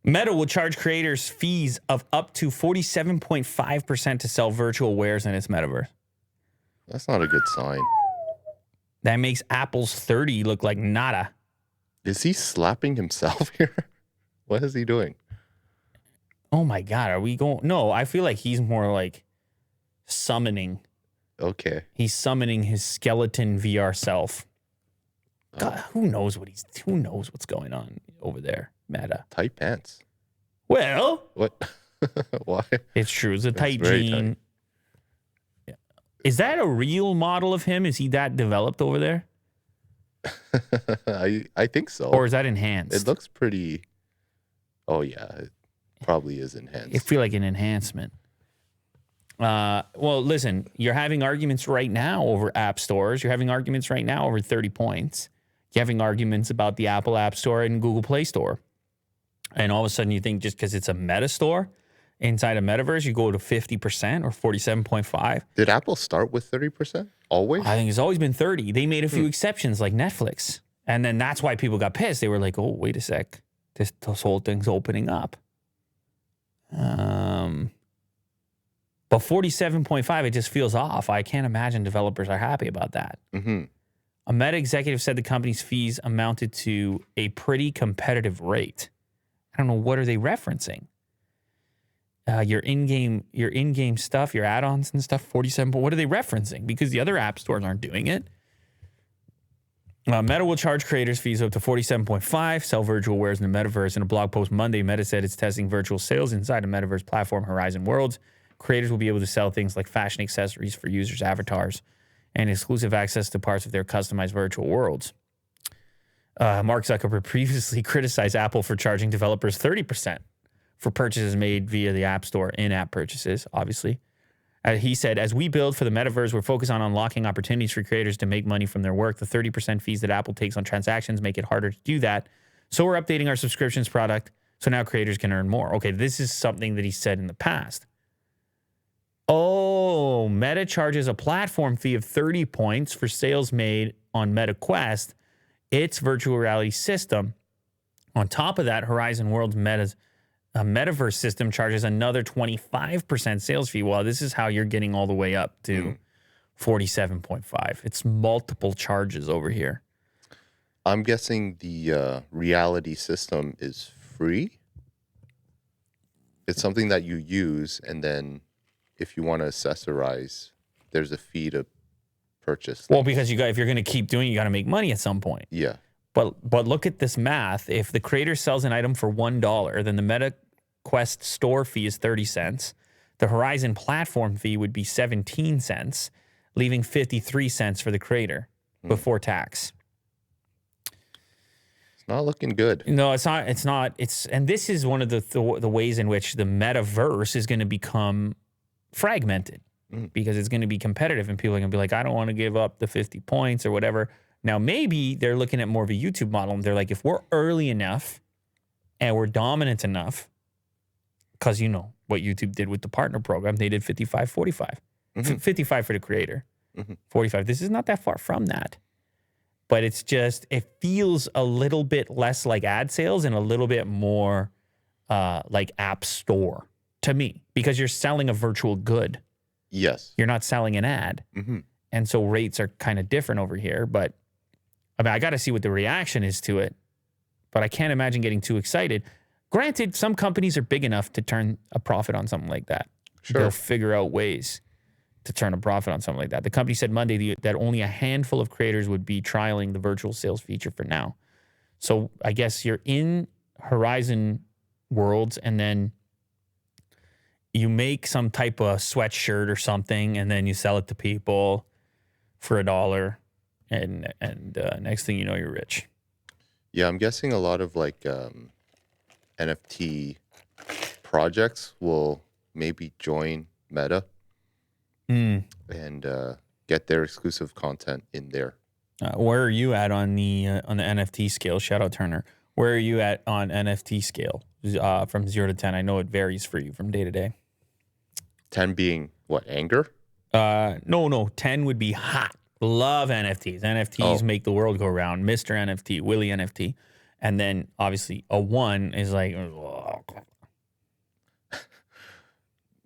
Meta will charge creators fees of up to 47.5% to sell virtual wares in its metaverse. That's not a good sign. That makes Apple's 30 look like nada. Is he slapping himself here? What is he doing? Oh my God, are we going? No, I feel like he's more like summoning. Okay. He's summoning his skeleton VR self. God, who knows what's going on over there, Meta? Tight pants. Well, What? Why? it's true. It's a tight very jean. tight. Yeah. Is that a real model of him? Is he that developed over there? I think so. Or is that enhanced? It looks pretty. Oh yeah, it probably is enhanced. I feel like an enhancement. Well, listen, you're having arguments right now over app stores. You're having arguments right now over 30 points. You're having arguments about the Apple App Store and Google Play Store. And all of a sudden you think just because it's a Meta store inside a Metaverse, you go to 50% or 47.5. Did Apple start with 30%? Always? I think it's always been 30. They made a few exceptions like Netflix. And then that's why people got pissed. They were like, oh, wait a sec. This whole thing's opening up. But 47.5, it just feels off. I can't imagine developers are happy about that. Mm-hmm. A Meta executive said the company's fees amounted to a pretty competitive rate. I don't know, what are they referencing? Your in-game stuff, your add-ons and stuff, 47. But what are they referencing? Because the other app stores aren't doing it. Meta will charge creators fees up to 47.5, sell virtual wares in the Metaverse. In a blog post Monday, Meta said it's testing virtual sales inside the Metaverse platform Horizon Worlds. Creators will be able to sell things like fashion accessories for users' avatars and exclusive access to parts of their customized virtual worlds. Mark Zuckerberg previously criticized Apple for charging developers 30% for purchases made via the App Store, in-app purchases, obviously. He said, as we build for the Metaverse, we're focused on unlocking opportunities for creators to make money from their work. The 30% fees that Apple takes on transactions make it harder to do that. So we're updating our subscriptions product so now creators can earn more. Okay, this is something that he said in the past. Oh, Meta charges a platform fee of 30 points for sales made on Meta Quest, its virtual reality system. On top of that, Horizon Worlds Meta's Metaverse system charges another 25% sales fee. Well, this is how you're getting all the way up to 47.5. It's multiple charges over here. I'm guessing the reality system is free. It's something that you use, and then if you want to accessorize, there's a fee to purchase. Well, because if you're going to keep doing it, you got to make money at some point. Yeah. But look at this math. If the creator sells an item for $1, then the Meta Quest store fee is 30 cents. The Horizon platform fee would be 17 cents, leaving 53 cents for the creator before tax. It's not looking good. No, it's not. It's not. And this is one of the ways in which the Metaverse is going to become fragmented because it's going to be competitive and people are going to be like, I don't want to give up the 50 points or whatever. Now, maybe they're looking at more of a YouTube model and they're like, if we're early enough and we're dominant enough, because you know what YouTube did with the partner program, they did 55-45. 55 for the creator, 45. This is not that far from that. But it's just, it feels a little bit less like ad sales and a little bit more like app store to me, because you're selling a virtual good. Yes. You're not selling an ad. And so rates are kind of different over here. But I mean, I got to see what the reaction is to it. But I can't imagine getting too excited. Granted, some companies are big enough to turn a profit on something like that. Sure. They'll figure out ways to turn a profit on something like that. The company said Monday that only a handful of creators would be trialing the virtual sales feature for now. So I guess you're in Horizon Worlds and then you make some type of sweatshirt or something and then you sell it to people for $1 and next thing you know, you're rich. Yeah, I'm guessing a lot of like NFT projects will maybe join Meta and get their exclusive content in there. Where are you at on the NFT scale? Shout out Turner. Where are you at on NFT scale from 0 to 10? I know it varies for you from day to day. 10 being what, anger? No. 10 would be hot. Love NFTs. NFTs make the world go round. Mr. NFT, Willie NFT. And then obviously a 1 is like, oh,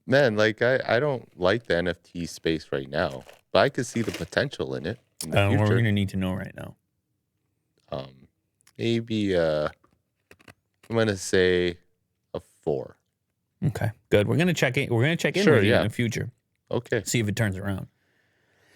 Man, like I don't like the NFT space right now, but I could see the potential in it in the We're future. going to need to know right now. Maybe I'm gonna say a 4. Okay, good. We're going to check it. We're going to check in Sure, with you in yeah. the future. Okay. See if it turns around.